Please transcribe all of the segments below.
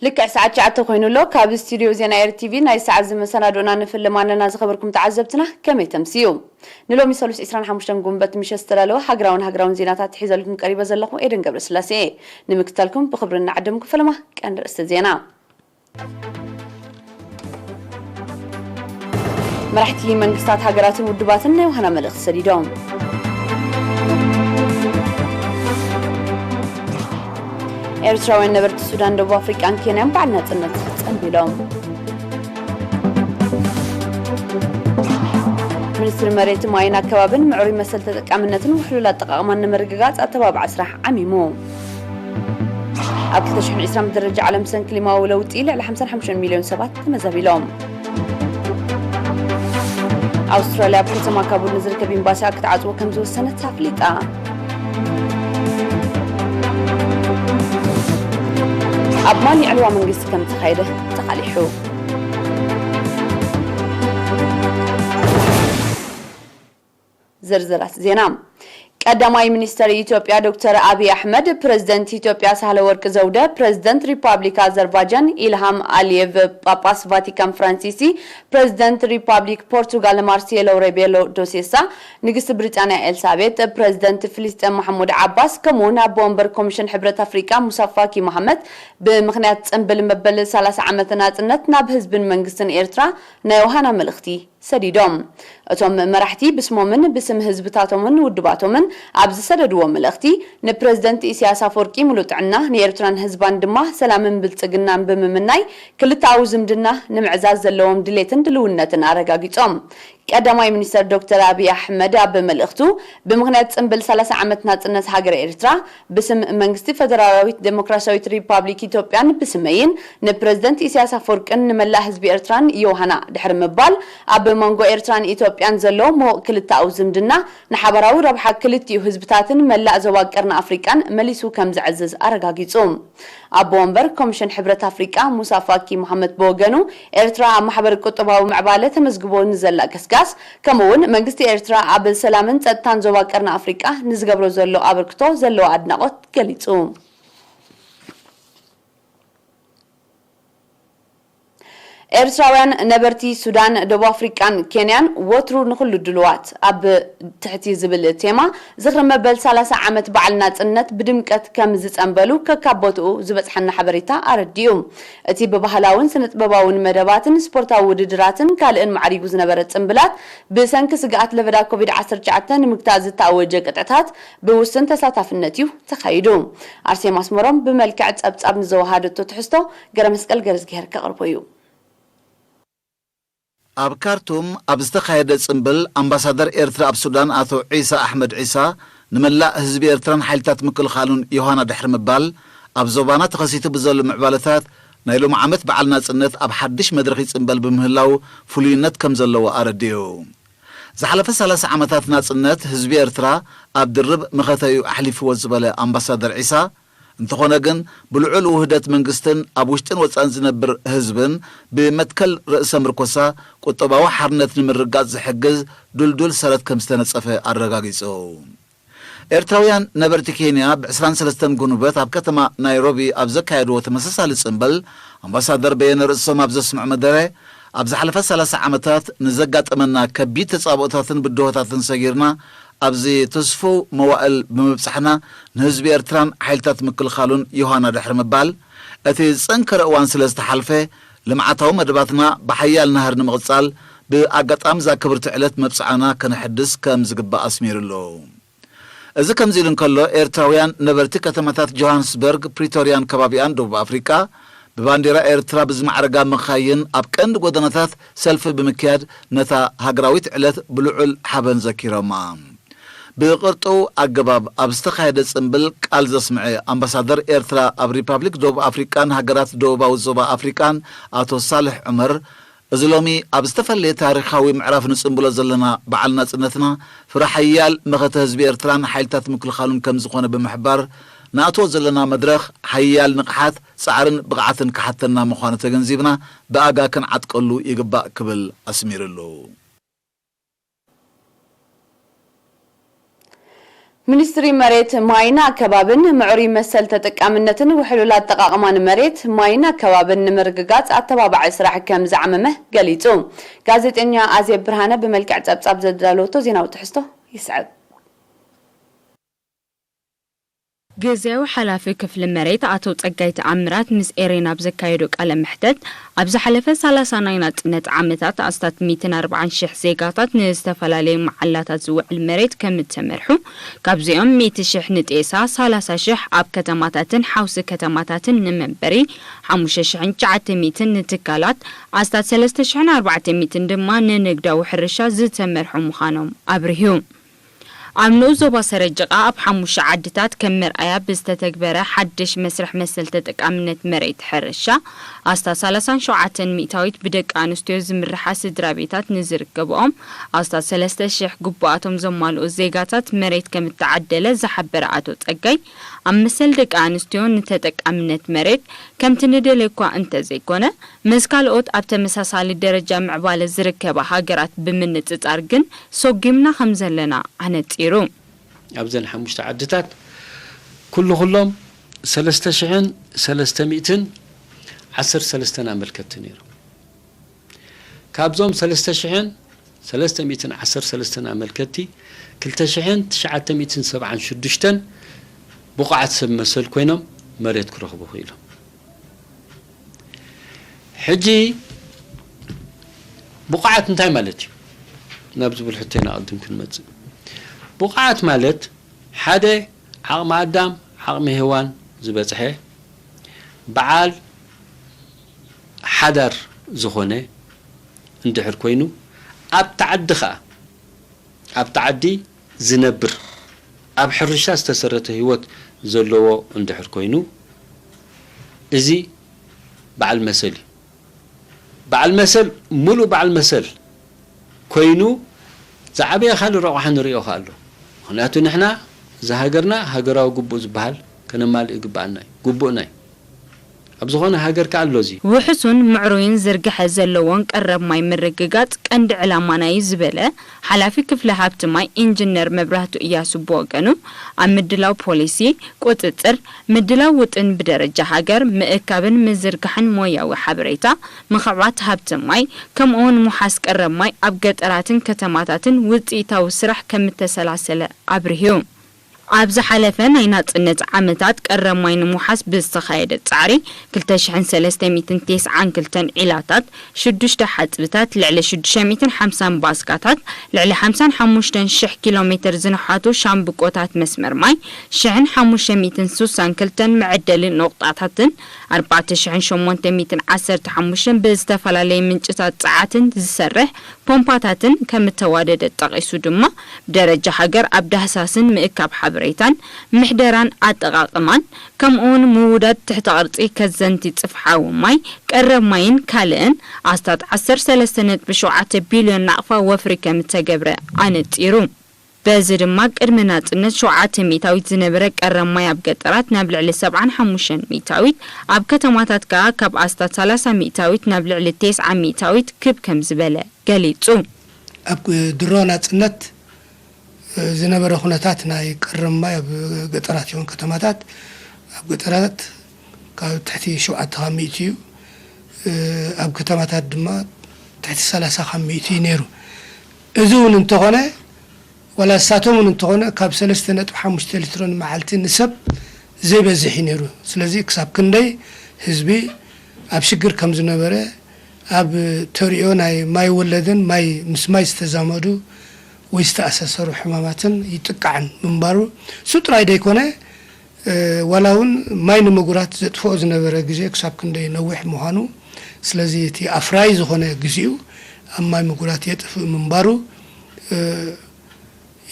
لك ساعات شعته خوينولو كاب استوديو زينا اير تي في ناي ساعه زمسنادونا نفلماننا زخبركم تعذبتنا كم يتمسيو نلومي سولوس 25 غنبت مش استلالو هاغراون زيناتات حيزلكم قريبه زلكم ايدن قبل سلاسي نمكتلكم بخبرنا عدمكم فلما كان رأس زينا مرحتي منقستات هاغرات ودباتنا وهنا ملخ سديدوم ኤርትራውያን ነበርቲ ሱዳን ደቡብ አፍሪካን ኬንያን በዓል ነጻነት ጸንቢሎም ሚኒስትር መሬት ማይን አካባቢን ምዕሩይ መሰል ተጠቃምነትን ውሕሉል አጠቃቀማን ንምርግጋጽ አተባብዓ ስራሕ ዓሚሙ ኣብ 2020 ደረጃ ዓለም ሰንክ ክሊማዊ ለውጢ ልዕሊ 55 ሚልዮን ሰባት ተመዛቢሎም ኣውስትራልያ ብከተማ ካቡል ንዝርከብ ኤምባሲ ክትዓጽዎ ከም ዝወሰነት ኣፍሊጣ أبماني علوى من قصة كم تخيله تقاليحو زرزرات زينام قداماي منستر إثيوبيا دكتور أبي أحمد بريزيدنت إثيوبيا سهلة ورك زودة بريزيدنت ريبابليك أذربيجان إلهام علييف باباس فاتيكان فرانسيسي بريزيدنت ريبابليك بورتوغال مارسيلو ريبيلو دوسيسا نقص بريطانيا إليزابيث بريزيدنت فلسطين محمود عباس كمونا بومبر كوميشن حبرة أفريقيا مصفاكي محمد بمخنيات انبل مبل 3 عامتنا ناب حزب منقسن إيرترا نيوهانا ملختي سديدوم اتوم مرحتي بسمومن بسم حزبتاتومن ودباتومن ابز سددو ملختي نبريزيدنت إسياس أفورقي ملوطعنا نيرتران حزبان دما سلامن بلصقنان بممناي كلتاو زمدنا نمعزاز زلوم دليتن دلونتن አረጋግጾም ቀዳማይ ሚኒስትር ዶክተር አብይ አህመድ በመልእክቱ በመግናት ጽንብል 30 ዓመት ናጽነት ሀገር ኤርትራ በስም መንግስት ፌደራላዊት ዲሞክራሲያዊት ሪፐብሊክ ኢትዮጵያን በስመይን ንፕሬዝዳንት ኢሳያስ አፈወርቂን ንመላ ህዝቢ ኤርትራን ዮሐና ድሕር ምባል ኣብ መንጎ ኤርትራን ኢትዮጵያን ዘሎ ሞክልታው ዝምድና ንሓበራዊ ረብሓ ክልቲኡ ህዝብታትን መላ ዘዋቀርና አፍሪካን መሊሱ ከም ዝዕዝዝ አረጋግጾም ኣብ ወንበር ኮሚሽን ሕብረት አፍሪካ ሙሳ ፋኪ መሐመድ በወገኑ ኤርትራ ማህበር ቁጥባው ምዕባለ ተመዝግቦ ንዘላ ከስጋስ ከመውን መንግስት ኤርትራ ኣብ ሰላምን ጸጥታን ዘዋቀርና አፍሪካ ንዝገብሮ ዘሎ አበርክቶ ዘሎ አድናቆት ገሊጹ ኤርትራውያን ነበርቲ ሱዳን ደቡብ አፍሪካን ኬንያን ወትሩ ንኹሉ ድልዋት ኣብ ትሕቲ ዝብል ቴማ ዝኽሪ መበል 30 ዓመት በዓል ናጽነት ብድምቀት ከም ዝጸንበሉ ከካቦቱ ዝበጽሐና ሓበሬታ ኣረዲዩ እቲ በባህላውን ስነጥበባውን መደባትን ስፖርታዊ ውድድራትን ካልእን ማዕሪጉ ዝነበረ ጽንብላት ብሰንኪ ስግኣት ለበዳ ኮቪድ-19 ንምግታእ ዝተኣወጀ ቅጥዕታት ብውስን ተሳታፍነት እዩ ተኻይዱ ኣርሴማ አስመሮም ብመልክዕ ጸብጻብ ንዘወሃደቶ ትሕዝቶ ገረ መስቀል ገረዝጌር ከቕርቦ እዩ ኣብ ካርቱም ኣብ ዝተኻየደ ጽንብል ኣምባሳደር ኤርትራ ኣብ ሱዳን ኣቶ ዒሳ ኣሕመድ ዒሳ ንመላእ ህዝቢ ኤርትራን ሓይልታት ምክልኻሉን ዮሐና ድሕሪ ምባል ኣብ ዞባና ተኸሲቱ ብዘሎ ምዕባለታት ናይ ሎሚ ዓመት በዓል ናጽነት ኣብ ሓድሽ መድረኺ ጽንበል ብምህላው ፍሉይነት ከም ዘለዎ ኣረዲዩ ዝሓለፈ 30 ዓመታት ናጽነት ህዝቢ ኤርትራ ኣብ ድርብ መኸተዩ ኣሕሊፍዎ ዝበለ ኣምባሳደር ዒሳ እንተኾነ ግን ብልዑል ውህደት መንግስትን ኣብ ውሽጥን ወፃን ዝነብር ህዝብን ብመትከል ርእሰ ምርኮሳ ቁጠባዊ ሓርነት ንምርጋጽ ዝሕግዝ ዱልዱል ሰረት ከም ዝተነጸፈ ኣረጋጊጹ ኤርትራውያን ነበርቲ ኬንያ ብ23 ጉንበት ኣብ ከተማ ናይሮቢ ኣብ ዘካየድዎ ተመሳሳሊ ጽንበል ኣምባሳደር በየነ ርእሶም ኣብ ዘስምዕ መደረ ኣብ ዝሓለፈ 30 ዓመታት ንዘጋጠመና ከቢድ ተጻብኦታትን ብድሆታትን ሰጊርና ኣብዚ ተስፉ መዋእል ብምብጽሕና ንህዝቢ ኤርትራን ሓይልታት ምክልኻሉን ዮሐና ድሕሪ ምባል እቲ ጸንከረ እዋን ስለ ዝተሓልፈ ልምዓታዊ መደባትና ብሓያል ናህር ንምቕጻል ብኣጋጣሚ ዛክብርቲ ዕለት መብጽዓና ከነሕድስ ከም ዝግባእ ኣስሚሩሉ እዚ ከምዚ ኢሉ እንከሎ ኤርትራውያን ነበርቲ ከተማታት ጆሃንስበርግ ፕሪቶሪያን ከባቢያን ደቡብ አፍሪካ ብባንዴራ ኤርትራ ብዝማዕረጋ መኻይን ኣብ ቀንዲ ጎደናታት ሰልፊ ብምክያድ ነታ ሃገራዊት ዕለት ብልዑል ሓበን ዘኪሮማ ብቅርጡ ኣገባብ ኣብ ዝተኻየደ ጽንብል ቃል ዘስምዐ ኣምባሳደር ኤርትራ ኣብ ሪፐብሊክ ደቡብ አፍሪካን ሃገራት ደቡባዊ ዞባ አፍሪካን ኣቶ ሳልሕ ዑመር እዚ ሎሚ ኣብ ዝተፈለየ ታሪኻዊ ምዕራፍ ንጽንብሎ ዘለና በዓል ናጽነትና ፍረ ሓያል መኸተ ህዝቢ ኤርትራን ሓይልታት ምክልኻሉን ከም ዝኾነ ብምሕባር ንኣቶ ዘለና መድረኽ ሓያል ንቕሓት ጻዕርን ብቕዓትን ክሓተና ምዃኑ ተገንዚብና ብኣጋ ክንዓጥቀሉ ይግባእ ክብል ኣስሚሩሉ ሚኒስትሪ መሬት ማይና አካባቢን ምዕሪ መሰል ተጠቃምነትን ወሕሉል አጠቃቀማን መሬት ማይና አካባቢን ንምርግጋጽ አተባባዕ ስራሕ ከም ዘዓመመ ገሊጹ ጋዜጠኛ አዜብ ብርሃነ በመልክዕ ጸብጻብ ዘዳለውቶ ዜናው ትሕስቶ ይስዓብ ገዛው ሓላፊ ክፍል መሬት አቶ ጸጋይ ተአምራት ምስ ኤሬና ብዘካየዶ ቃለ መሕተት ኣብዚ ሓለፈ 30 ናጽነት ዓመታት ኣስታት 140,000 ዜጋታት ንዝተፈላለዩ መዓላታት ዝውዕል መሬት ከም ተመርሑ ካብዚኦም 100,000 ንጤሳ 30,000 ኣብ ከተማታትን ሓውሲ ከተማታትን ንመንበሪ 5,900 ንትካላት ኣስታት 3,400 ድማ ንንግዳዊ ሕርሻ ዝተመርሑ ምዃኖም ኣብርሂዩ አምኖ ዞባ ሰረጅቃ ኣብ 5 ዓድታት ከም መርአያ ብዝተተግበረ ሓድሽ መስርሕ መሰል ተጠቃምነት መሬት ሕርሻ ኣስታ 37 ሚእታዊት ብደቂ ኣንስትዮ ዝምርሓ ስድራ ቤታት ንዝርከብኦም ኣስታ 3,000 ግቡኣቶም ዘማልኡ ዜጋታት መሬት ከም ተዓደለ ዝሓበረ አቶ ጸጋይ ኣብ መሰል ደቂ ኣንስትዮ ንተጠቃምነት መሬት ከምቲ ንደለ እኳ እንተዘይኮነ መስካልኦት ኣብ ተመሳሳሊ ደረጃ ምዕባለ ዝርከባ ሃገራት ብምንጽጻር ግን ሶጊምና ከም ዘለና ኣነጺሩ ኣብዘን 5 ዓድታት ኩሎም 3,313 ኣመልከት ነይሩ ካብዞም 3,313 ኣመልከቲ 2,976 بقعة سمسل كوينهم مريت كرخبو خيلهم حجي بقعة انتهي مالتي نبز بالحتين قدم كلمة بقعة مالت حدا عقم عدام عقم هوان زبزحي بعال حدر زخونه اندحر كوينو اب تعدي زنبر اب حرشا استسرته هيوت زلوو اندحر كوينو ازي بعل مسل ملو بعل مسل كوينو زعبي خالو روح نريو خالو خناتو نحنا زهاجرنا هاجراو قبو زبال كنا مال يقبعنا قبونا أبزغنا هاجر كاللوزي وحسن معروين زرقح زلوان قرب ماي مرققات كند علامانا يزبله حلافي كفل هابت ماي انجنير مبرهتو إياسو بوغانو عم مدلاو بوليسي قوتتر مدلاو وطن بدرجة هاجر مئكابن مزرقحن مويا وحبريتا مخعوات هابت ماي كم اون محاس قرب ماي أبقات أراتن كتماتاتن وطيتا وسرح كمتسلاسل عبرهيوم أبز حلفان أينات النت عمتات كرمين محاس بالسخايد التعري كلتاش عن 309 عن كلتن علاتات شدوش تحت بتات لعلى شدوش 250 باسكاتات لعلى 55 شح كيلومتر زنحاتو شام بقوتات مسمر ماي شحن 500 كلتن معدل نقطاتاتن 4,815 باستفلالي منجتات ساعاتن زسرح بومباتاتن كمتوادد التقيسو دما بدرجة حجر أبدا حساسن مئكاب حبريتان محدران أتغاقمان كم اون مودات تحت أرضي كزنتي تصفحاو ماي كقرب ماين كالين عستات 10 بشوعة بليون نقفة وافريكا متجبرة عن التيروم بازر ماك إرمنات إن شوعة ميتاويت زنبرك الرماي أبقطرات نبلع ل7 ميتاويت أبكتماتات كاب أستات 3 ميتاويت نبلع ل9 ميتاويت كب كم زبالة قاليتو أب درونات نت زنبر خناتات ناي الرماي أبقطرات يون كتماتات أبقطرات كاب تحتي شوعة ميتيو أبكتماتات دما تحتي 3 نيرو إذون انتغنى ولا ساتومن انتغنى كاب 3.5 لترون معلتي نسب زي بزحي نيرو سلازي كساب كندي حزبي اب شجر كم زنبره اب توريو ناي ماي ولدن ماي مسماي استزامدو ويستأسسرو حماماتن يتقعن منبارو سوتراي ديكونه ولاون ماي نمغرات زطفو زنبره غزي كساب كندي نوح مهانو سلازي تي افراي زخونه غزيو اما مغرات يطف منبارو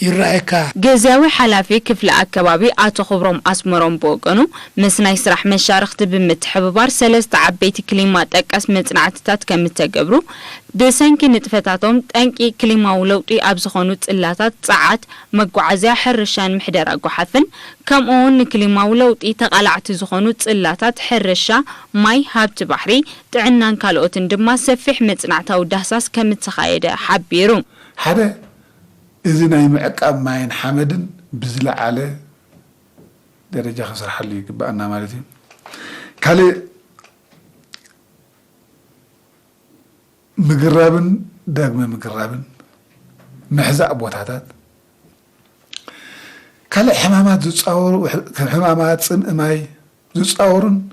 يرأيكا جزاوي حلافي كفل أكبابي آتو خبرهم أسمرهم بوغانو مسنا يسرح مشارخت بمتحببار 3 عبيت كلمات أكاس متنعتتات كمتقبرو بسنكي نتفتاتهم تنكي كلمة ولوطي أبزخونو تسلاتات ساعات مقعزيا حرشان محدر أقوحثن كم اون كلمة ولوطي تقالعت زخونو تسلاتات حرشا ماي هابت بحري تعنان كالوتن دما سفح متنعتاو دهساس كمتخايدة حبيرو حدا إذن أي معقب ماين حمدن بزلع على درجة خسر حلي بقنا مالتي كالي مقرابن داقمة مقرابن محزق بوتاتات كالي حمامات زتصاور حمامات صن اماي زتصاورن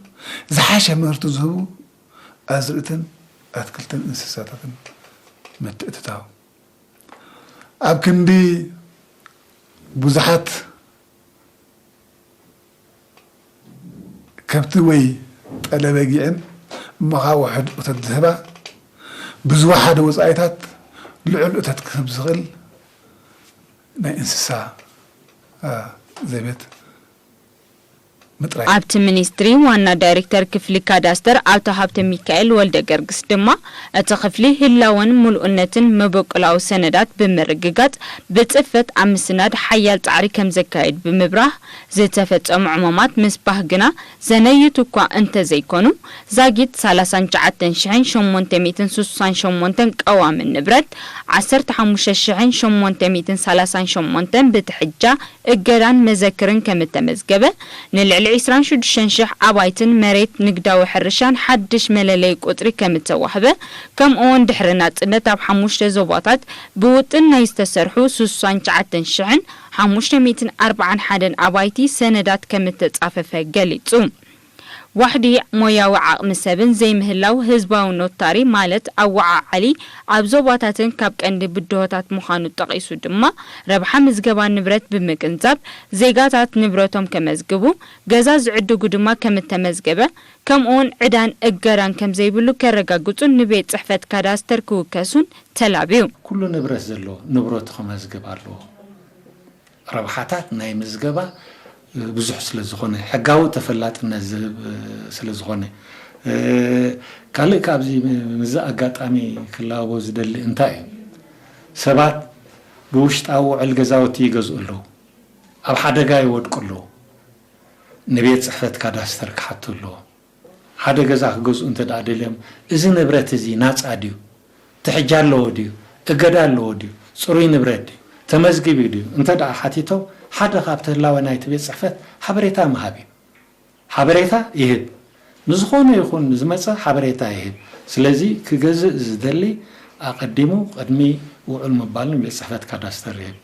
زحاشة مرتو زهبو أزرتن أتكلتن انسساتاتن متأتتاو أب كندي بزحات كبت وي طلباجيعن مغا واحد وتذهبا بز واحد وصايتات لعل تتكسب زغل ناي انسسا زبيت عبت منستري وانا دايركتر كفلي كاداستر عبت هابت ميكائيل ولد قرقس دما اتخفلي هلاون ملؤنتن مبقلاو سندات بمرققات بتصفت عم سناد حيال تعري كم زكايد بمبراه زيتفت عمومات مسباه قنا زنيتوكوا انت زيكونو زاقيت سالسان جعتن شحين شمونتن ميتن سوسان شمونتن قوام النبرد عسرت حموش الشحين شمونتن ميتن سالسان شمونتن بتحجة اقران مذكرن كمتمزقبة نلعل العسران شدشن شح عبايتن مريت نقداو حرشان حدش ملاليك قطري كمتسوحبه كم اون دحرنات نتاب حموشة زوباتات بوطن يستسرحو سوسان جعتن شحن حموشة ميتن 4 حدن عبايتي سندات كمتتصاففه قليتو وحدي مويا وعاق مسابن زي مهلاو هزباو نوتاري مالت اوعا علي عبزوباتاتن كابك اندي بدوهاتات مخانو تقيسو دما ربحا مزقبان نبرت بمكنزاب زيقاتات نبرتهم كمزقبو قزاز عدو قدما كمتمزقبه كم اون عدان اقران كم زيبلو كرقاقوتو نبيت صحفت كاداستر كوكاسون تلابيو كل نبرت زلو نبرت خمزقبالو ربحاتات ناي مزقبا بزح سلزخونه حقاو تفلاتنا سلزخونه كالي كابزي مزا اقاطامي كلاو زدلي انتاي سبات بوشطاو علغزاوتي يغزولو اب حدغا يودقلو نبيت صحفت كاداستر كحتلو حدغزا غزو انت دادلم اذا نبرت زي ناصاديو تحجالو وديو اقدالو وديو صروي نبرت تمزغبي ديو انت دا حاتيتو حدا خابت لاونايت بيت صحفت حبريتا مهابي حبريتا يهب نزخونه يكون زمص حبريتا يهب سلازي كغز زدلي اقدمو قدمي وعل مبالن بيت صحفت كاداستر يهب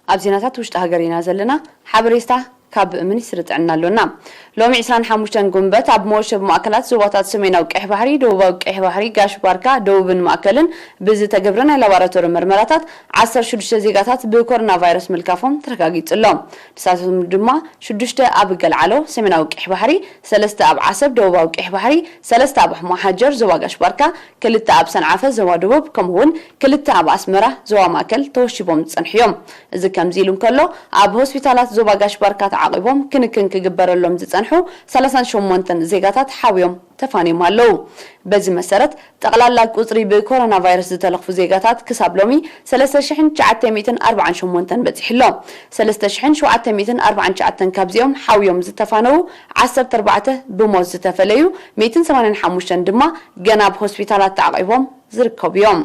ابزيناتات وشط هاغرينا زلنا حبريتا كاب منيستر تعنا لنا لومي 25 غنبت اب موشب مؤكلات زواتات سميناو قح بحري دوباو قح بحري غاش باركا دوبن مؤكلن بزي تجبرنا لاباراتور مرمراتات 16 زيغاتات بكورونا فيروس ملكافهم تركاغيصلو تساتم دما 6 اب قلعلو سميناو قح بحري 3 اب عسب دوباو قح بحري 3 اب محاجر زوا غاش باركا 2 اب سنعفه زوا دوب كمون 2 اب اسمره زوا ماكل توشيبوم صنحيوم اذا كمزيلون كلو اب هوسبيتالات زوا غاش باركا عقبهم كنكن كجبرلهم زصنحو 38 زيغاتات حاويهم تفانيم አለው በዚህ መሰረት ጠቅላላ ቁጥሪ በኮሮና ቫይረስ ዝተለኽፉ زيغاتات ክሳብ ሎሚ 3948 በጽሕሎም 3749 ካብዚኦም ሓውዮም ዝተፋነው 14 ብሞት ዝተፈለዩ 185 ድማ ገና በሆስፒታላት ተዓቂቦም ዝርከቡ እዮም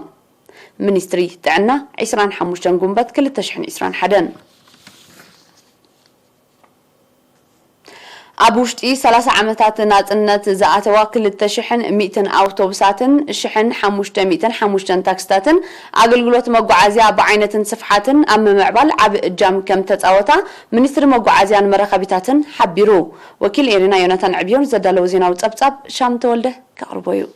ሚኒስትሪ ጥዕና 25 ጉንበት 2021 أبوشتي 3 عامات ناتنت زعتوا كل التشحن 200 أوتوبساتن شحن 500 تاكسياتن أقلقلوت مقعزيا بعينة صفحاتن أما معبال عب جام كم تتعوتا منستر مقعزيان مرخبيتاتن حبيرو وكيل إيرينا يوناتان عبيون زدالو زينا وطبطب شام تولده كقربويو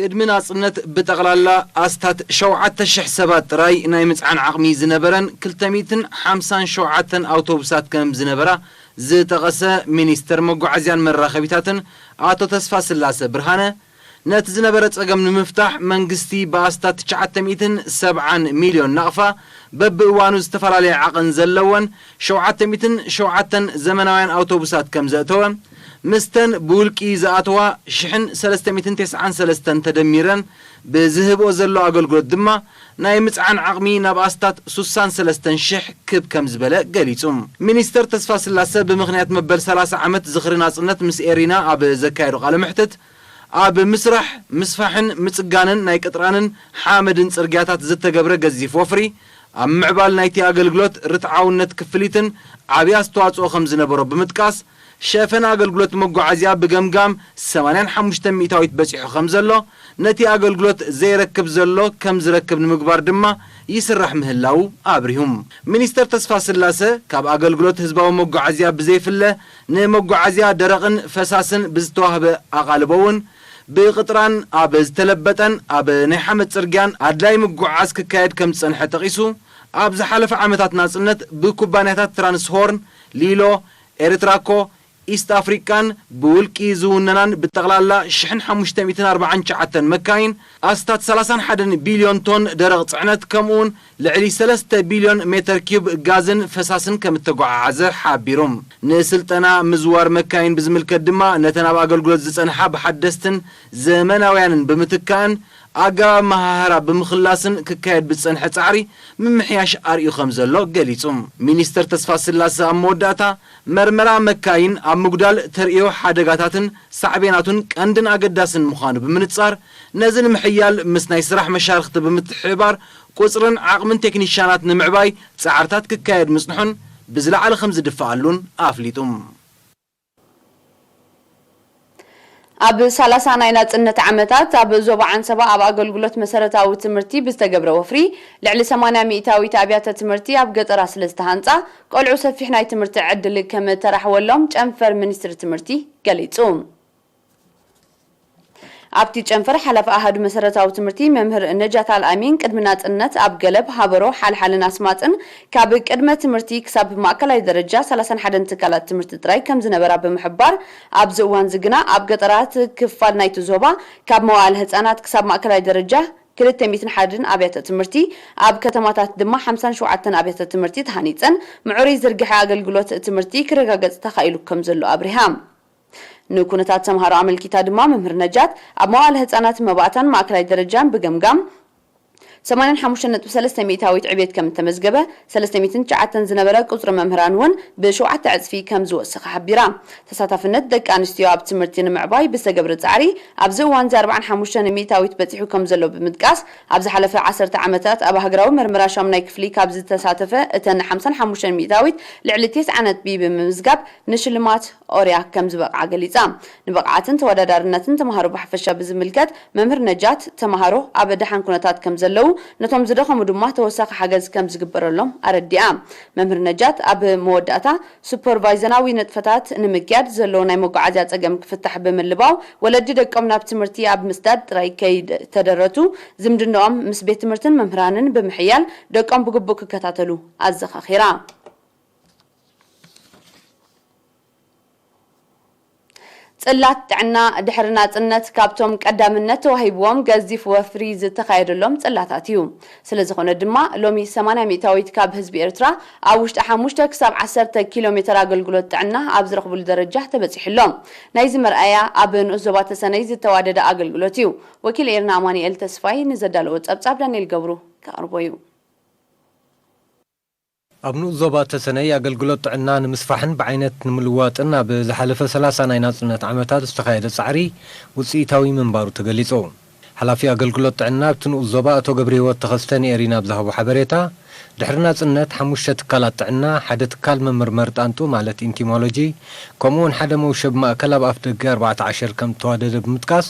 ቅድሚና ጽነት በጠቅላላ አስታት 7000 ሰባት ራይ ናይ ምጽዓን ዓቕሚ ዝነበረን 257 አውቶቡሳት ከም ዝነበራ ዝተቐሰ ሚኒስተር መጓዓዝያን መራኸቢታትን አቶ ተስፋ ስላሰ ብርሃነ ነቲ ዝነበረ ጸገም ንምፍታሕ መንግስቲ በአስታት 970 ሚሊዮን ናቕፋ በብእዋኑ ዝተፈላለዩ ዓቕን ዘለወን 707 ዘመናውያን አውቶቡሳት ከም ዘእተወ مستن بولكي زاتوا شحن 393 تدميرن بذهب وزلو أقلقلت دما ناي مصعن عقمي نباستات 63 شح كب كم زبالة قليتهم مينيستر تصفى سلاسة بمغنيات مبل 3 عامات زخري ناصنت مس إيرينا عب زكايرو قال محتت ኣብ ምስራሕ ምስፋሕን ምጽጋንን ናይ ቅጥራንን ሓመድን ጽርግያታት ዝተገብረ ገዚፍ ወፍሪ ኣብ ምዕባል ናይቲ ኣገልግሎት ርትዓውነት ክፍሊትን ዓብይ ኣስተዋጽኦ ከም ዝነበሮ ብምጥቃስ ሸፈን ኣገልግሎት መጓዓዝያ ብገምጋም 85 ሚእታዊት በፂሑ ከም ዘሎ ነቲ ኣገልግሎት ዘይረክብ ዘሎ ከም ዝረክብ ንምግባር ድማ ይስራሕ ምህላው ኣብሪሁም ሚኒስተር ተስፋ ስላሰ ካብ ኣገልግሎት ህዝባዊ መጓዓዝያ ብዘይፍለ ንመጓዓዝያ ደረቕን ፈሳስን ብዝተዋህበ ኣቓልቦውን ብቅጥራን ኣብ ዝተለበጠን ኣብ ናይ ሓመድ ጽርግያን ኣድላይ ምጉዓዝ ክካየድ ከም ዝጸንሐ ጠቒሱ ኣብ ዝሓለፈ ዓመታት ናጽነት ብኩባንያታት ትራንስሆርን ሊሎ ኤርትራኮ ኢስት አፍሪካን ብውልቂ ዝውነናን ብጠቕላላ 1549 መካይን ኣስታት 31 ቢልዮን ቶን ደረቕ ጽዕነት ከምኡውን ልዕሊ 3 ቢልዮን ሜትር ኪዩብ ጋዝን ፈሳስን ከም ተጓዓዘ ሓቢሮም ንስልጠና ምዝዋር መካይን ብዝምልከት ድማ ነተን ኣብ ኣገልግሎት ዝጸንሓ ብሓደስትን ዘመናውያንን ብምትካን ኣገባብ መሃራ ብምኽላስን ክካየድ ብጸንሐ ጻዕሪ ምምሕያሽ ኣርዩ ከም ዘሎ ገሊጹም ሚኒስተር ተስፋ ስላሰ ኣብ መወዳእታ መርመራ መካይን ኣብ ምጉዳል ተርእዮ ሓደጋታትን ሳዕቤናቱን ቀንድን ኣገዳስን ምዃኑ ብምንጻር ነዚ ንምሕያል ምስ ናይ ስራሕ መሻርክቲ ብምትሕባር ቁጽርን ዓቕምን ቴክኒሽያናት ንምዕባይ ጻዕርታት ክካየድ ምጽንሑን ብዝለዓለ ከም ዝድፈኣሉን ኣፍሊጡም ኣብ 30 ናይ ናጽነት ዓመታት ኣብ ዞባ ዓንሰባ ኣብ ኣገልግሎት መሰረታዊ ትምህርቲ ብዝተገብረ ወፍሪ ልዕሊ 80 ሚእታዊት ኣብያተ ትምህርቲ ኣብ ገጠራ ስለስተ ሃንጻ ቆልዑ ሰፊሕ ናይ ትምህርቲ ዕድል ከም ተራሕወሎም ጨንፈር ሚኒስትሪ ትምህርቲ ገሊጹ ኣብቲ ጨንፈር ሓላፍ ኣሃዱ መሰረታዊ ትምህርቲ መምህር ነጃት አልአሚን ቅድሚ ናጽነት ኣብ ገለብ ሃበሮ ሓልሓልን ኣስማጥን ካብ ቅድመ ትምህርቲ ክሳብ ማእከላይ ደረጃ 31 ትካላት ትምህርቲ ጥራይ ከም ዝነበራ ብምሕባር ኣብ ዝእዋን ዝግና ኣብ ገጠራት ክፋል ናይቲ ዞባ ካብ መዋዕለ ህጻናት ክሳብ ማእከላይ ደረጃ 201 ኣብያተ ትምህርቲ ኣብ ከተማታት ድማ 57 ኣብያተ ትምህርቲ ተሃኒጸን ምዕሩይ ዝርግሐ ኣገልግሎት ትምህርቲ ክረጋገጽ ተኻኢሉ ከም ዘሎ ኣብሪሃም ንኩነታት ተምሃሮ ኣመልኪታ ድማ መምህር ነጃት ኣብ መዋዕለ ህጻናት መባእታን ማእከላይ ደረጃን ብገምጋም 85.3 ሚእታዊት ዕብየት ከም ተመዝገበ 309 ዝነበረ ቁጽሪ መምህራን ውን ብ7 ዕጽፊ ከም ዝወሰኸ ሓቢራ ተሳታፍነት ደቂ ኣንስትዮ ኣብ ትምህርቲ ንምዕባይ ብዝተገብረ ጻዕሪ ኣብ ዝእዋን 45 ሚእታዊት በፂሑ ከም ዘሎ ብምጥቃስ ኣብ ዝሓለፈ 10 ዓመታት ኣብ ሃገራዊ መርመራ ሻምናይ ክፍሊ ካብ ዝተሳተፈ እተን 55 ሚእታዊት ልዕሊ 90 ነጥቢ ብምምዝጋብ ንሽልማት ኦርያ ከም ዝበቕዓ ገሊጻ ንበቕዓትን ተወዳዳርነትን ተምሃሮ ብሓፈሻ ብዝምልከት መምህር ነጃት ተምሃሮ ኣብ ደሓን ኩነታት ከም ዘለው ነቶም ዝደኸሙ ድማ ተወሳኺ ሓገዝ ከም ዝግበረሎም ኣረዲኣ መምህር ነጃት ኣብ መወዳእታ ሱፐርቫይዘራዊ ንጥፈታት ንምክያድ ዘሎ ናይ መጓዓዝያ ጸገም ክፍታሕ ብምልባው ወለዲ ደቆም ናብ ትምህርቲ ኣብ ምስዳድ ጥራይ ከይድ ተደረቱ ዝምድንኦም ምስ ቤት ትምህርትን መምህራንን ብምሕያል ደቆም ብግቡእ ክከታተሉ ኣዘኻኺራ ጽላት ጥዕና ድሕሪ ናጽነት ካብቶም ቀዳምነት ተዋሂብዎም ገዚፍ ወፍሪ ዝተኻየደሎም ጽላታት እዩ ስለዝኾነ ድማ ሎሚ 80 ሚእታዊት ካብ ህዝቢ ኤርትራ ኣብ ውሽጢ 5 ክሳብ 10 ኪሎሜትር ኣገልግሎት ጥዕና ኣብ ዝረኽብሉ ደረጃ ተበፂሕሎም ናይዚ መርኣያ ኣብ ንኡስ ዞባ ተሰነይ ዝተዋደደ ኣገልግሎት እዩ ወኪል ኤርና አማኑኤል ተስፋይ ንዘዳለወ ጸብጻብ ዳንኤል ገብሩ ከቕርቦ እዩ ኣብ ንኡስ ዞባ ተሰነይ ኣገልግሎት ጥዕና ንምስፋሕን ብዓይነት ንምልዋጥን ኣብ ዝሓለፈ 30 ናይ ናጽነት ዓመታት ዝተኻየደ ጻዕሪ ውጽኢታዊ ምንባሩ ተገሊጹ ሓላፊ ኣገልግሎት ጥዕና ኣብቲ ንኡስ ዞባ ኣቶ ገብረ ህይወት ተኸስተ ንኤሪና ብዝሃቦ ሓበሬታ ድሕሪ ናጽነት 5 ትካላት ጥዕና ሓደ ትካል መመርመሪ ጣንጡ ማለት ኢንቲሞሎጂ ከምኡውን ሓደ መውሸብ ማእከል ኣብ ኣፍ ደገ 14 ከም ተዋደደ ብምጥቃስ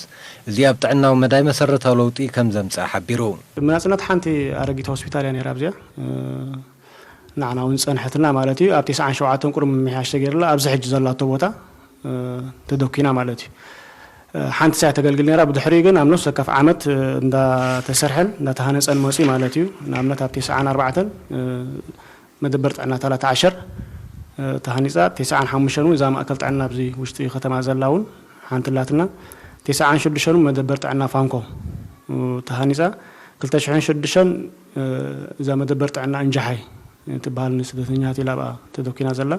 እዚ ኣብ ጥዕናዊ መዳይ መሰረታዊ ለውጢ ከም ዘምጽእ ሓቢሩ ናጽነት ሓንቲ ኣረጊት ሆስፒታል እያ ነይራ ኣብዚያ نعنا ونصنحتنا مالتي اب 97 قرم ميحاش تغيرلا ابز حج زلاته بوتا تدوكينا مالتي حانت ساعه تغلغلنا راه بدحري كن امنوس كف عامت اندا تسرحن اندا تهانصن موصي مالتي نامنت اب 94 مدبرت عنا 13 تهانيصا 95 اذا ما اكلت عنا بزي وشتي ختما زلاون حانتلاتنا 96 مدبرت عنا فانكو تهانيصا 2006 اذا مدبرت عنا انجحي تبال نسدتنيات إلى بقى تدوكينا زلا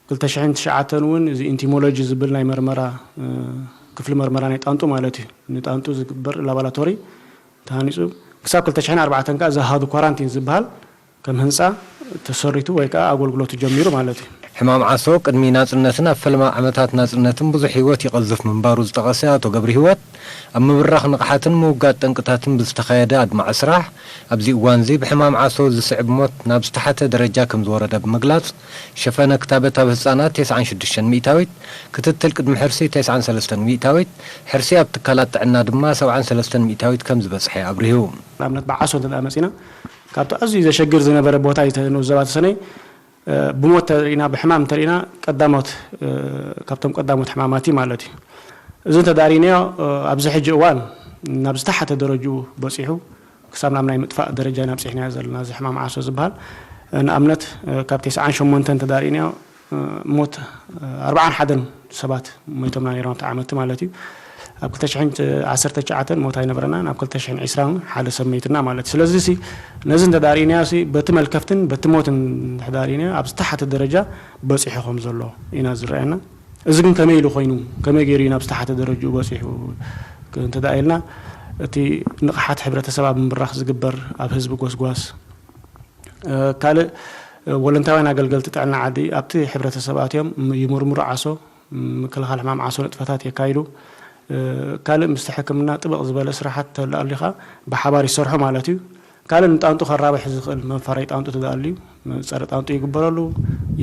قلت شحن شعاتن ون زي انتيمولوجي زبلنا مرمرة كفل مرمرة نتانتو مالتي نتانتو زبر لابراتوري تهانيسو كساب قلت شحن 4 كا زهادو كورانتين زبال كم هنسا تسريتو ويكا أقول قلت جميرو مالتي ሕማም ዓሶ ቅድሚ ናጽነትን ኣብ ፈለማ ዓመታት ናጽነትን ብዙሕ ህይወት ይቐዝፍ ምንባሩ ዝተቐሰ ኣቶ ገብሪ ህይወት ኣብ ምብራኽ ንቕሓትን ምውጋድ ጠንቅታትን ብዝተኻየደ ኣድማዕ ስራሕ ኣብዚ እዋን እዚ ብሕማም ዓሶ ዝስዕብ ሞት ናብ ዝተሓተ ደረጃ ከም ዝወረደ ብምግላጽ ሸፈነ ክታበት ኣብ ህፃናት 96 ሚእታዊት ክትትል ቅድሚ ሕርሲ 93 ሚእታዊት ሕርሲ ኣብ ትካላት ጥዕና ድማ 73 ሚእታዊት ከም ዝበጽሐ ኣብርሂቡ ንኣብነት ብዓሶ እንተመጺና ካብቲ ኣዝዩ ዘሸግር ዝነበረ ቦታ ዘባት ሰነይ ብሞት ተሪእና ብሕማም ተሪእና ቀዳሞት ካብቶም ቀዳሞት ሕማማት ማለት እዩ እዚ ተዳሪንዮ ኣብዚ ሕጂ እዋን ናብ ዝተሓተ ደረጃኡ በፂሑ ክሳብ ናብ ናይ ምጥፋእ ደረጃ ናብ ፅሕና ዘለና እዚ ሕማም ዓሶ ዝበሃል ንኣብነት ካብ 98 ተዳሪንዮ ሞት 41 ሰባት ሞይቶም ነይሮም ዓመት ማለት እዩ ኣብ 2019 ሞት ኣይነበረና ናብ 2020 ሓደ ሰብ ሞይትና ማለት ስለዚ ሲ ነዚ ተዳሪንያ ሲ በቲ መልከፍትን በቲ ሞትን ተዳሪንያ ኣብ ዝተሓተ ደረጃ በፂሑ ከም ዘሎ ኢና ዝረአና እዚ ግን ከመይ ኢሉ ኮይኑ ከመይ ገይሩ ናብ ዝተሓተ ደረጃኡ በፂሑ እንተዳኢልና እቲ ንቕሓት ሕብረተሰብ ኣብ ምብራኽ ዝግበር ኣብ ህዝቢ ጎስጓስ ካልእ ወለንታውያን ኣገልገልቲ ጥዕና ዓዲ ኣብቲ ሕብረተሰባት እዮም ይምርምሩ ዓሶ ምክልኻል ሕማም ዓሶ ንጥፈታት የካይዱ ካልእ ምስ ሕክምና ጥብቕ ዝበለ ስራሓት ተላሊኻ ብሓባር ይሰርሑ ማለት እዩ ካልእ ንጣንጡ ከራብሕ ዝኽእል መፋረይ ጣንጡ ተዳልዩ ፀረ ጣንጡ ይግበረሉ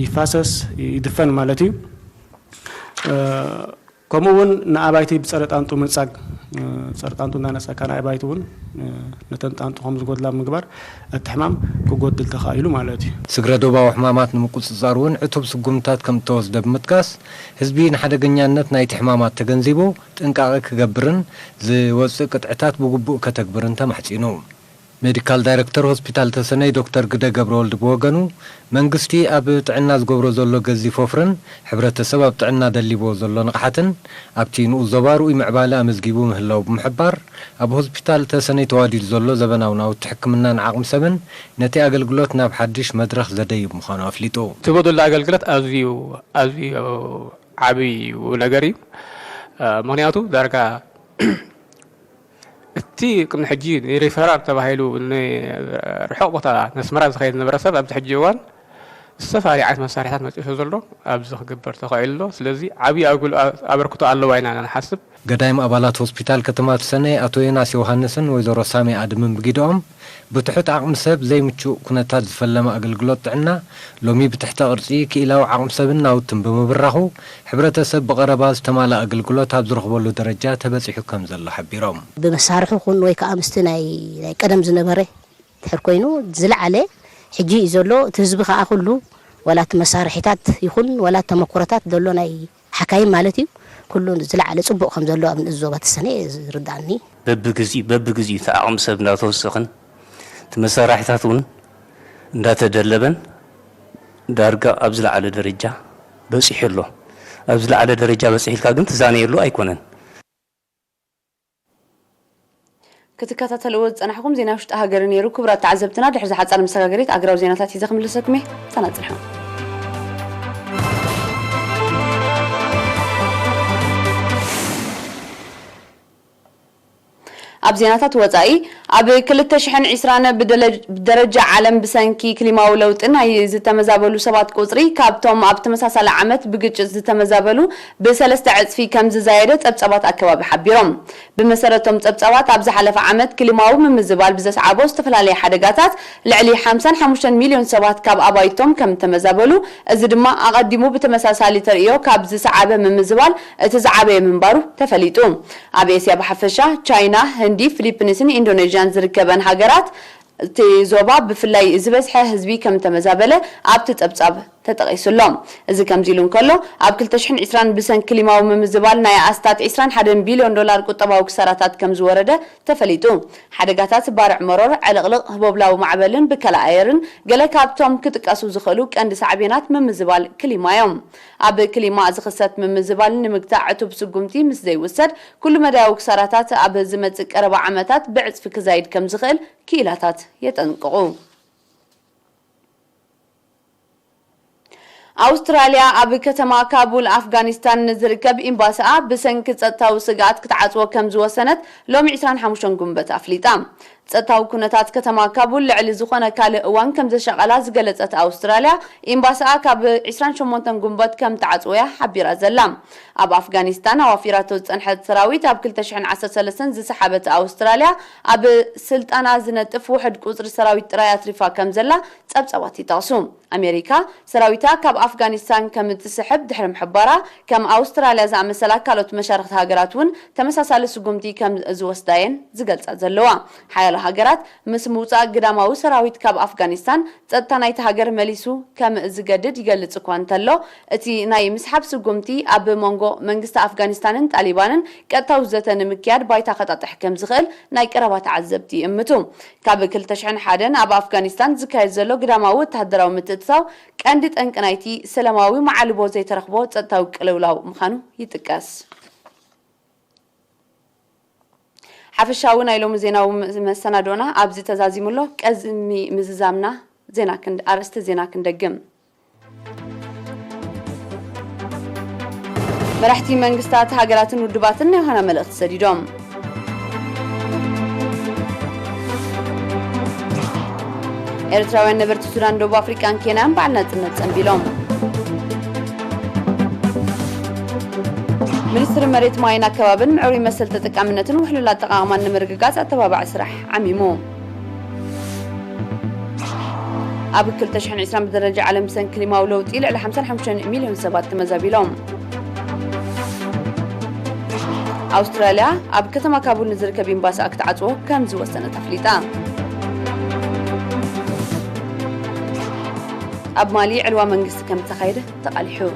ይፋሰስ ይድፈን ማለት እዩ ከምኡውን ንኣባይቲ ብፀረ ጣንጡ ምንጻግ ፀረ ጣንጡ እናነፀካ ንኣባይቲ እውን ነተን ጣንጡ ከም ዝጎድላ ምግባር እቲ ሕማም ክጎድል ተኻኢሉ ማለት እዩ ስግረ ዶባዊ ሕማማት ንምቁፅጻር እውን ዕቱብ ስጉምታት ከም ተወስደ ብምጥቃስ ህዝቢ ንሓደገኛነት ናይቲ ሕማማት ተገንዚቡ ጥንቃቐ ክገብርን ዝወፅእ ቅጥዕታት ብግቡእ ከተግብርን ተማሕፂኑ ሜዲካል ዳይሬክተር ሆስፒታል ተሰነይ ዶክተር ግደ ገብረወልድ ብወገኑ መንግስቲ ኣብ ጥዕና ዝገብሮ ዘሎ ገዚፍ ወፍርን ሕብረተሰብ ኣብ ጥዕና ደሊቦ ዘሎ ንቕሓትን ኣብቲ ንኡ ዘባሩ ምዕባለ ኣመዝጊቡ ምህላው ብምሕባር ኣብ ሆስፒታል ተሰነይ ተዋዲሉ ዘሎ ዘበናዊ ናውቲ ሕክምናን ዓቕሚ ሰብን ነቲ ኣገልግሎት ናብ ሓድሽ መድረኽ ዘደይብ ምዃኑ ኣፍሊጡ ትጎድሎ ኣገልግሎት ኣዝዩ ዓብይ ነገር እዩ ምክንያቱ ዳርጋ እቲ ቅድሚ ሕጂ ሪፈራል ተባሂሉ ንርሑቕ ቦታ መስመራ ዝኸይድ ነበረ ሰብ ኣብዚ ሕጂ እዋን ዝተፈላለዩ ዓይነት መሳርሕታት መፂሑ ዘሎ ኣብዚ ክግበር ተኻኢሉ ስለዚ ዓብይ ኣበርክቶ ኣለዋ ኢና ንሓስብ ገዳይም ኣባላት ሆስፒታል ከተማ ተሰነይ ኣቶ ዮናስ ዮሃንስን ወይዘሮ ሳሜ ኣድምን ብጊዶኦም ብትሑት ዓቕሚ ሰብ ዘይምቹእ ኩነታት ዝፈለመ ኣገልግሎት ጥዕና ሎሚ ብትሕተ ቅርፂ ክኢላዊ ዓቕሚ ሰብን ናውትን ብምብራኹ ሕብረተሰብ ብቐረባ ዝተማልአ ኣገልግሎት ኣብ ዝረኽበሉ ደረጃ ተበፂሑ ከም ዘሎ ሓቢሮም ብመሳርሒ ኩን ወይ ከዓ ምስቲ ናይ ቀደም ዝነበረ ድሕር ኮይኑ ዝለዓለ ሕጂ እዩ ዘሎ እቲ ህዝቢ ከዓ ኩሉ ወላት መሳርሒታት ይኹን ወላት ተመኩረታት ዘሎ ናይ ሓካይም ማለት እዩ ኩሉ ዝለዓለ ጽቡቕ ከም ዘሎ ኣብ ንዞባት ሰነ ዝርዳእኒ በብግዚኡ ተዓቕሚ ሰብ እንዳተወሰኽን መሳርሒታት እውን እንዳተደለበን ዳርጋ ኣብ ዝለዓለ ደረጃ በፂሑ ኣሎ ኣብ ዝለዓለ ደረጃ በፂሕልካ ግን ትዛነየሉ ኣይኮነን ክትከታተልዎ ዝፀናሕኩም ዜና ውሽጢ ሃገር ነይሩ ክቡራት ተዓዘብትና ድሕሪ ዝሓፀረ መሰጋገሪት ኣግራው ዜናታት ሒዘ ክምልሰኩም እየ ተናፅልሑ ኣብ ዜናታት ወፃኢ ኣብ 2020 ብደረጃ ዓለም ብሰንኪ ክሊማዊ ለውጢ ናይ ዝተመዛበሉ ሰባት ቁፅሪ ካብቶም ኣብ ተመሳሳሊ ዓመት ብግጭት ዝተመዛበሉ ብ3 ዕፅፊ ከም ዝዛየደ ፀብፀባት ኣከባቢ ሓቢሮም ብመሰረቶም ፀብፀባት ኣብ ዝሓለፈ ዓመት ክሊማዊ ምምዝባል ብዘስዓቦ ዝተፈላለዩ ሓደጋታት ልዕሊ 55 ሚልዮን ሰባት ካብ ኣባይቶም ከም ተመዛበሉ እዚ ድማ ኣቐዲሙ ብተመሳሳሊ ተርእዮ ካብ ዝሰዓበ ምምዝባል እቲ ዝዓበየ ምንባሩ ተፈሊጡ ኣብ ኤስያ ብሓፈሻ ቻይና ህንዲ ፊሊፒንስን ኢንዶኔዥያን ዝርከበን ሃገራት ዞባ ብፍላይ ዝበዝሐ ህዝቢ ከም ተመዛበለ ኣብቲ ፀብጻብ ተጠቂሱሎም እዚ ከምዚ ኢሉ እንከሎ ኣብ 2020 ብሰንኪ ክሊማዊ ምምዝባል ናይ ኣስታት 21 ቢልዮን ዶላር ቁጠባዊ ክሳራታት ከም ዝወረደ ተፈሊጡ ሓደጋታት ባርዕ መሮር ዕልቕልቕ ህቦብላዊ ማዕበልን ብከላኣየርን ገለ ካብቶም ክጥቀሱ ዝኽእሉ ቀንዲ ሳዕቤናት ምምዝባል ክሊማ እዮም ኣብ ክሊማ ዝኽሰት ምምዝባል ንምግታዕ ዕቱብ ስጉምቲ ምስ ዘይውሰድ ኩሉ መዳያዊ ክሳራታት ኣብ ዝመጽእ ቀረባ ዓመታት ብዕፅፊ ክዛይድ ከም ዝኽእል ክኢላታት የጠንቅቑ ኣውስትራልያ ኣብ ከተማ ካቡል ኣፍጋኒስታን ዝርከብ ኤምባሲኣ ብሰንኪ ፀጥታዊ ስጋት ክትዓጽዎ ከም ዝወሰነት ሎሚ 25 ጉንበት ኣፍሊጣ ጸጥታው ኩነታት ከተማ ካቡል ልዕሊ ዝኾነ ካልእ እዋን ከም ዘሸቐላ ዝገለጸት ኣውስትራልያ ኤምባሲኣ ካብ 28 ጉንበት ከም ተዓጽወያ ሓቢራ ዘላ ኣብ ኣፍጋኒስታን ኣዋፊራቶ ዝጸንሐት ሰራዊት ኣብ 2013 ዝሰሓበት ኣውስትራልያ ኣብ ስልጣና ዝነጥፍ ውሕድ ቁጽሪ ሰራዊት ጥራይ ኣትሪፋ ከም ዘላ ጸብጸባት ይጠቕሱ ኣሜሪካ ሰራዊታ ካብ ኣፍጋኒስታን ከም እትስሕብ ድሕሪ ምሕባራ ከም ኣውስትራልያ ዝኣመሰላ ካልኦት መሻርክቲ ሃገራት እውን ተመሳሳሊ ስጉምቲ ከም ዝወስዳየን ዝገልጻ ዘለዋ ሓያሎ ሃገራት ምስ ምውፃእ ግዳማዊ ሰራዊት ካብ ኣፍጋኒስታን ጸጥታ ናይቲ ሃገር መሊሱ ከም ዝገድድ ይገልጽ እኳ እንተሎ እቲ ናይ ምስሓብ ስጉምቲ ኣብ መንጎ መንግስቲ ኣፍጋኒስታንን ጣሊባንን ቀጥታዊ ዘተ ንምክያድ ባይታ ከጣጥሕ ከም ዝኽእል ናይ ቀረባ ተዓዘብቲ ይእምቱ ካብ 2001 ኣብ ኣፍጋኒስታን ዝካየድ ዘሎ ግዳማዊ ወተሃደራዊ ምትእትታው ቀንዲ ጠንቂ ናይቲ ሰላማዊ መዓልቦ ዘይተረኽቦ ጸጥታዊ ቅልውላው ምዃኑ ይጥቀስ ሓፈሻዊ ናይ ሎሚ ዜናዊ መሰናዶና ኣብዚ ተዛዚሙሎ ቀዝሚ ምዝዛምና ዜና ኣርእስተ ዜና ክንደግም መራሕቲ መንግስታት ሃገራትን ውድባትን ናይ ሆነ መልእኽቲ ሰዲዶም ኤርትራውያን ነበርቲ ሱዳን ደቡብ ኣፍሪካን ኬንያን በዓል ናጽነት ጸንቢሎም ሚኒስትሪ መሬት ማይን ኣከባብን ምዕሩይ መሰል ተጠቃምነትን ውሕሉል ኣጠቃቅማን ንምርግጋጽ ኣተባባዕ ስራሕ ዓሚሙ ኣብ 2020 ብደረጃ ዓለም ሰን ክሊማዊ ለውጢ ልዕሊ 55 ሚልዮን ሰባት ተመዛቢሎም ኣውስትራልያ ኣብ ከተማ ካቡል ንዝርከብ ኤምባሲ ክትዓጽዎ ከም ዝወሰነት ኣፍሊጣ ኣብ ማሊ ዕልዋ መንግስቲ ከም ተኻይደ ተቃሊሑ